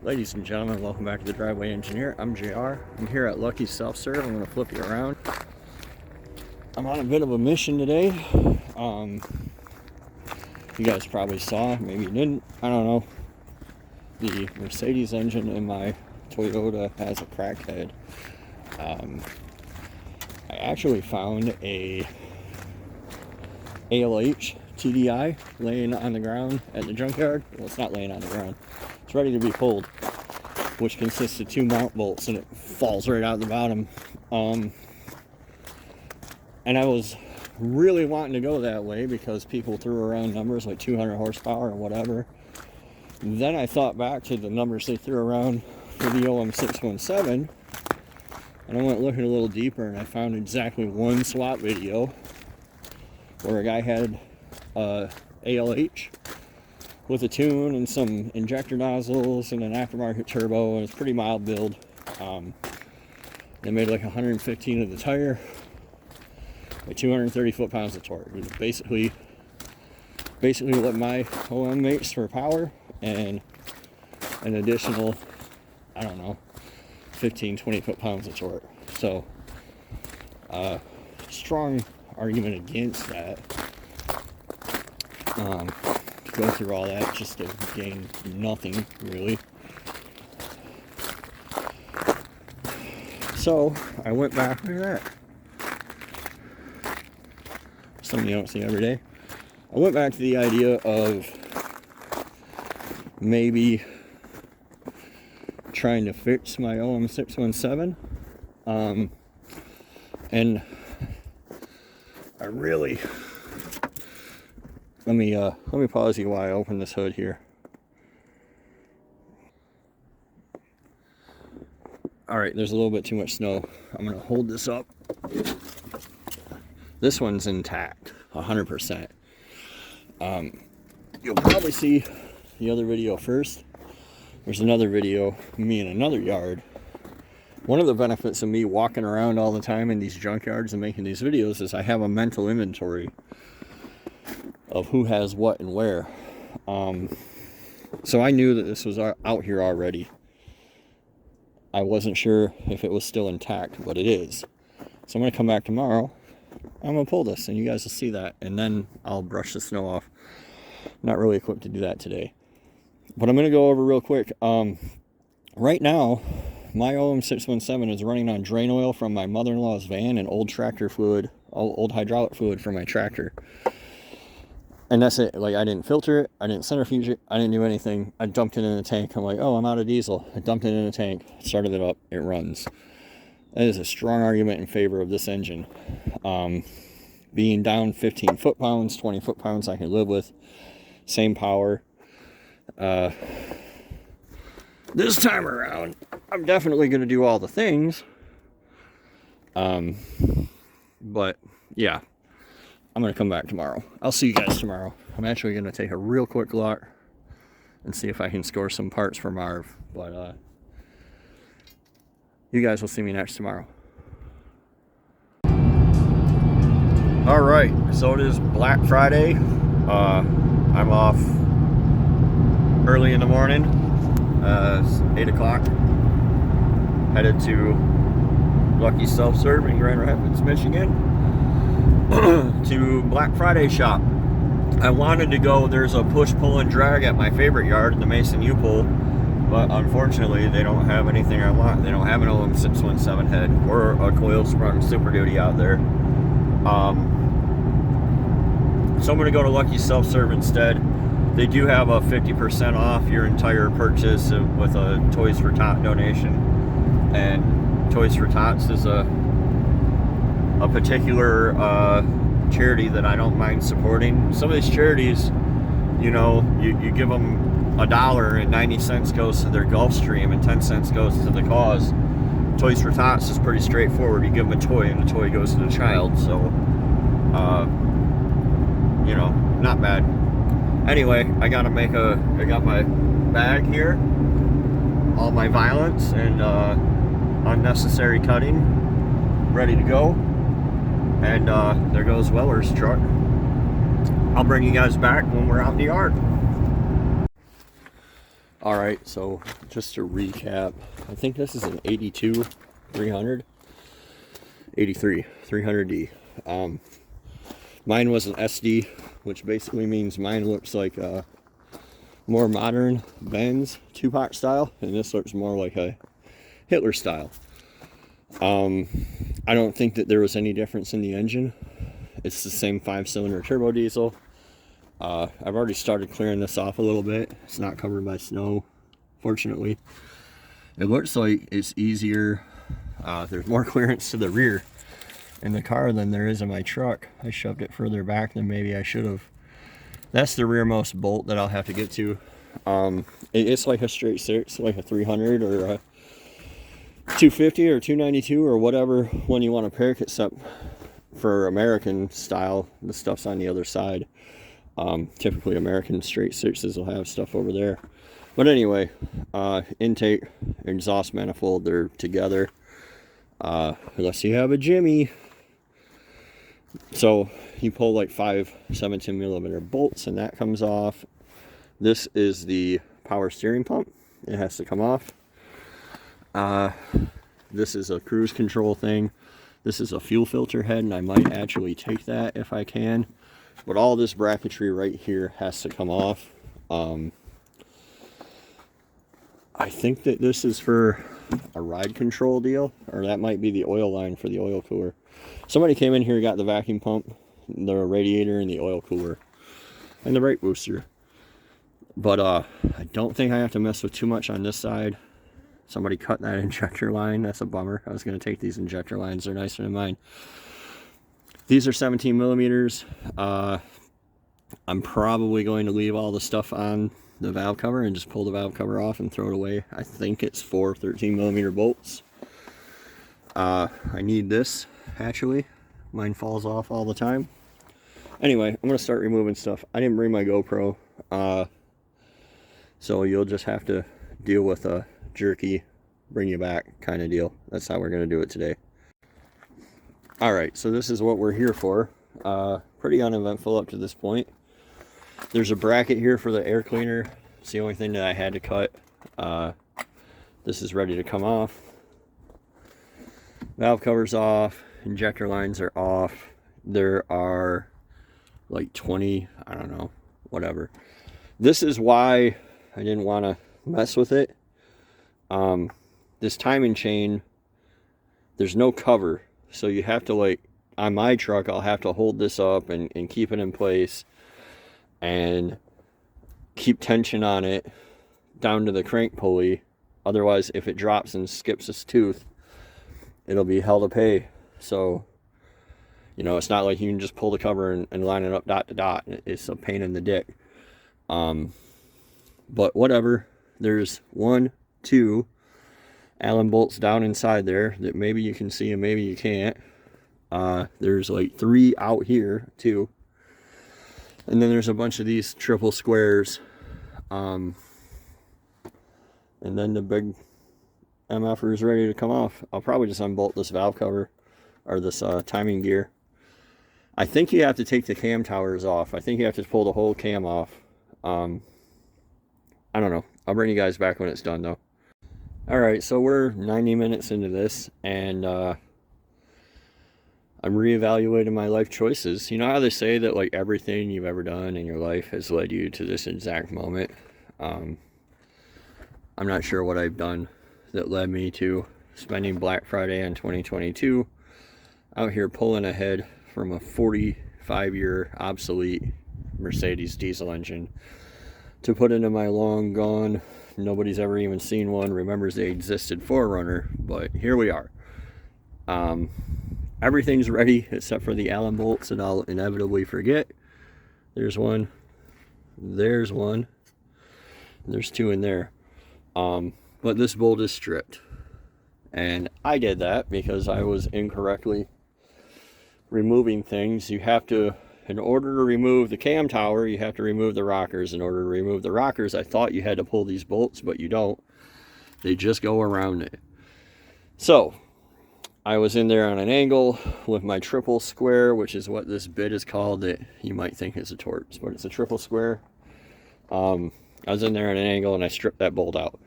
Ladies and gentlemen, welcome back to the Driveway Engineer. I'm JR. I'm here at Lucky Self-Serve. I'm going to flip you around. I'm on a bit of a mission today. You guys probably saw, maybe you didn't, I don't know. The Mercedes engine in my Toyota has a crackhead. I actually found a ALH TDI laying on the ground at the junkyard. Well, it's not laying on the ground. It's ready to be pulled, which consists of 2 mount bolts, and it falls right out the bottom. And I was really wanting to go that way because people threw around numbers like 200 horsepower or whatever. Then I thought back to the numbers they threw around for the OM617, and I went looking a little deeper, and I found exactly one swap video where a guy had ALH with a tune and some injector nozzles and an aftermarket turbo, and it's pretty mild build. They made like 115 of the tire, like 230 foot-pounds of torque. It was basically what my OM makes for power, and an additional, I don't know, 15-20 foot-pounds of torque. So strong argument against that. Go through all that just to gain nothing, really. So I went back. Look at that. Something you don't see every day. I went back to the idea of maybe trying to fix my OM617. And I really, let me pause you while I open this hood here. All right, there's a little bit too much snow. I'm gonna hold this up. This one's intact, 100%. You'll probably see the other video first. There's another video, me in another yard. One of the benefits of me walking around all the time in these junkyards and making these videos is I have a mental inventory of who has what and where. So I knew that this was out here already. I wasn't sure if it was still intact, but it is. So I'm going to come back tomorrow. I'm going to pull this, and you guys will see that, and then I'll brush the snow off. I'm not really equipped to do that today. But I'm going to go over real quick. Right now, my OM617 is running on drain oil from my mother-in-law's van and old tractor fluid, old hydraulic fluid from my tractor. And that's it. Like, I didn't filter it, I didn't centrifuge it, I didn't do anything. I dumped it in a tank. I'm like, oh, I'm out of diesel. I dumped it in a tank, started it up, it runs. That is a strong argument in favor of this engine. Being down 15 foot-pounds, 20 foot-pounds I can live with. Same power. This time around, I'm definitely going to do all the things. But, yeah. I'm going to come back tomorrow. I'll see you guys tomorrow. I'm actually going to take a real quick look and see if I can score some parts for Marv. But you guys will see me next tomorrow. Alright, so it is Black Friday. I'm off early in the morning. It's 8 o'clock. Headed to Lucky Self-Serve in Grand Rapids, Michigan. To Black Friday shop. I wanted to go. There's a push, pull, and drag at my favorite yard, the Mason U-Pull, but unfortunately they don't have anything I want. They don't have an OM617 head or a coil sprung Super Duty out there. So I'm going to go to Lucky Self-Serve instead. They do have a 50% off your entire purchase with a Toys for Tots donation, and Toys for Tots is a particular charity that I don't mind supporting. Some of these charities, you know, you give them $1 and 90 cents goes to their Gulfstream and 10 cents goes to the cause. Toys for Tots is pretty straightforward. You give them a toy and the toy goes to the child. So, you know, not bad. Anyway, I got my bag here, all my violence and unnecessary cutting ready to go. And there goes Weller's truck. I'll bring you guys back when we're out in the yard. All right, so just to recap, I think this is an 82 300, 83 300D. Mine was an SD, which basically means mine looks like a more modern Benz Tupac style, and this looks more like a Hitler style. I don't think that there was any difference in the engine. It's the same 5-cylinder turbo diesel. I've already started clearing this off a little bit. It's not covered by snow, fortunately. It looks like it's easier. There's more clearance to the rear in the car than there is in my truck. I shoved it further back than maybe I should have. That's the rearmost bolt that I'll have to get to. It's like a straight six, like a 300 or a 250 or 292 or whatever one you want to pick, except for American style, the stuff's on the other side. Typically American straight sixes will have stuff over there. But anyway, intake, exhaust manifold, they're together. Unless you have a Jimmy. So you pull like 5 17mm bolts and that comes off. This is the power steering pump. It has to come off. This is a cruise control thing. This is a fuel filter head, and I might actually take that if I can. But all this bracketry right here has to come off. I think that this is for a ride control deal, or that might be the oil line for the oil cooler. Somebody came in here, got the vacuum pump, the radiator, and the oil cooler, and the brake booster. But I don't think I have to mess with too much on this side. Somebody cut that injector line. That's a bummer. I was going to take these injector lines. They're nicer than mine. These are 17mm. I'm probably going to leave all the stuff on the valve cover and just pull the valve cover off and throw it away. I think it's 4 13mm bolts. I need this, actually. Mine falls off all the time. Anyway, I'm going to start removing stuff. I didn't bring my GoPro, so you'll just have to deal with a jerky, bring you back kind of deal. That's how we're going to do it today. Alright, so this is what we're here for. Pretty uneventful up to this point. There's a bracket here for the air cleaner. It's the only thing that I had to cut. This is ready to come off. Valve cover's off. Injector lines are off. There are like 20, I don't know, whatever. This is why I didn't want to mess with it. This timing chain, there's no cover. So you have to, like, on my truck, I'll have to hold this up and keep it in place and keep tension on it down to the crank pulley. Otherwise, if it drops and skips its tooth, it'll be hell to pay. So, you know, it's not like you can just pull the cover and line it up dot to dot. It's a pain in the dick. But whatever. There's 1, 2 Allen bolts down inside there that maybe you can see and maybe you can't. There's like 3 out here too. And then there's a bunch of these triple squares. And then the big MFer is ready to come off. I'll probably just unbolt this valve cover or this timing gear. I think you have to take the cam towers off. I think you have to pull the whole cam off. I don't know. I'll bring you guys back when it's done though. Alright, so we're 90 minutes into this, and I'm reevaluating my life choices. You know how they say that like everything you've ever done in your life has led you to this exact moment? I'm not sure what I've done that led me to spending Black Friday in 2022 out here pulling ahead from a 45-year obsolete Mercedes diesel engine to put into my long gone, nobody's ever even seen one, remembers they existed 4Runner, but here we are. Everything's ready except for the Allen bolts that I'll inevitably forget. There's one, there's one, there's 2 in there. But this bolt is stripped, and I did that because I was incorrectly removing things. You have to, in order to remove the cam tower, you have to remove the rockers. In order to remove the rockers, I thought you had to pull these bolts, but you don't. They just go around it. So I was in there on an angle with my triple square, which is what this bit is called. That you might think is a Torx, but it's a triple square. I was in there at an angle and I stripped that bolt out.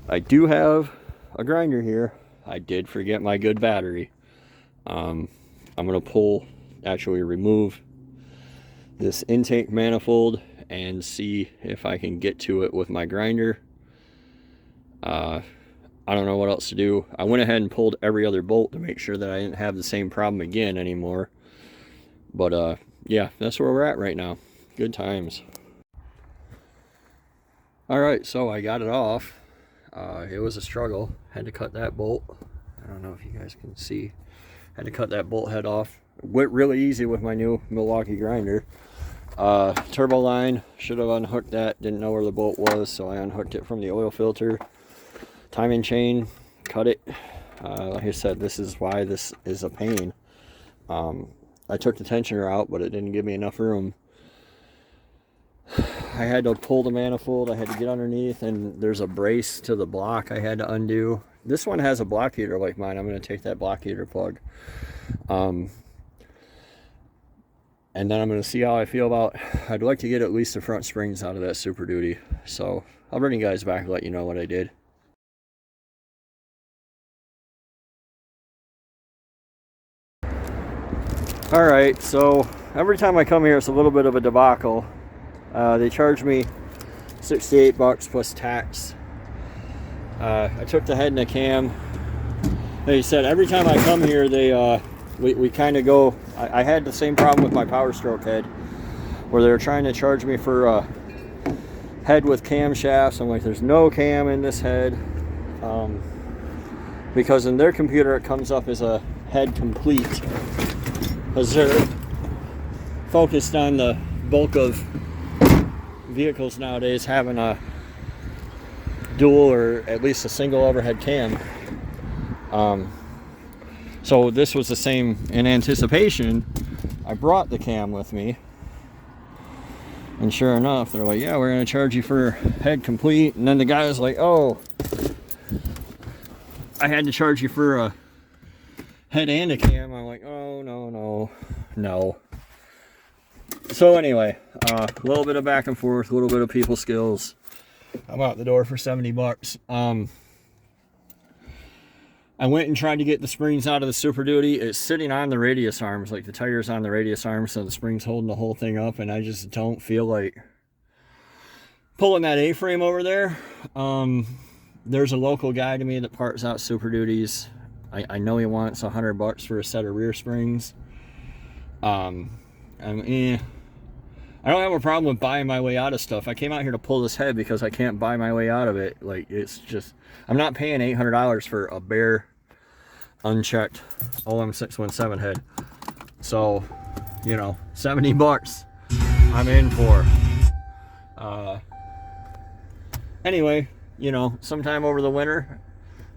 I do have a grinder here. I did forget my good battery. I'm gonna actually remove this intake manifold and see if I can get to it with my grinder. I don't know what else to do. I went ahead and pulled every other bolt to make sure that I didn't have the same problem again anymore. But yeah, that's where we're at right now. Good times. All right, so I got it off. It was a struggle. Had to cut that bolt. I don't know if you guys can see. Had to cut that bolt head off. It went really easy with my new Milwaukee grinder. Turbo line, should have unhooked that. Didn't know where the bolt was, so I unhooked it from the oil filter. Timing chain, cut it. Like I said, this is why this is a pain. I took the tensioner out, but it didn't give me enough room. I had to pull the manifold, I had to get underneath, and there's a brace to the block I had to undo. This one has a block heater like mine. I'm going to take that block heater plug. And then I'm going to see how I feel about, I'd like to get at least the front springs out of that Super Duty. So I'll bring you guys back and let you know what I did. Alright, so every time I come here it's a little bit of a debacle. They charge me $68 plus tax. I took the head and the cam. They said every time I come here we kind of go, I had the same problem with my Power Stroke head where they were trying to charge me for a head with camshafts. I'm like, there's no cam in this head, because in their computer it comes up as a head complete, because they're focused on the bulk of vehicles nowadays having a dual or at least a single overhead cam. So this was the same. In anticipation, I brought the cam with me, and sure enough they're like, yeah, we're gonna charge you for head complete. And then the guy was like, oh, I had to charge you for a head and a cam. I'm like, oh, no. So anyway, a little bit of back and forth, a little bit of people skills. I'm out the door for $70. I went and tried to get the springs out of the Super Duty. It's sitting on the radius arms, like the tire's on the radius arms, so the spring's holding the whole thing up, and I just don't feel like pulling that A-frame over there. There's a local guy to me that parts out Super Duties. I know he wants $100 for a set of rear springs. I don't have a problem with buying my way out of stuff. I came out here to pull this head because I can't buy my way out of it. Like, it's just, I'm not paying $800 for a bare, unchecked OM617 head. So, you know, $70 I'm in for. Anyway, you know, sometime over the winter,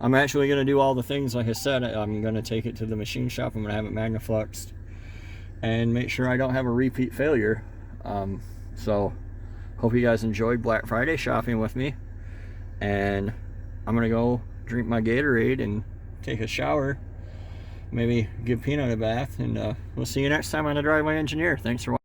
I'm actually going to do all the things like I said. I'm going to take it to the machine shop. I'm going to have it magnafluxed and make sure I don't have a repeat failure. So hope you guys enjoyed Black Friday shopping with me, and I'm gonna go drink my Gatorade and take a shower, maybe give Peanut a bath, and we'll see you next time on The Driveway Engineer. Thanks for watching.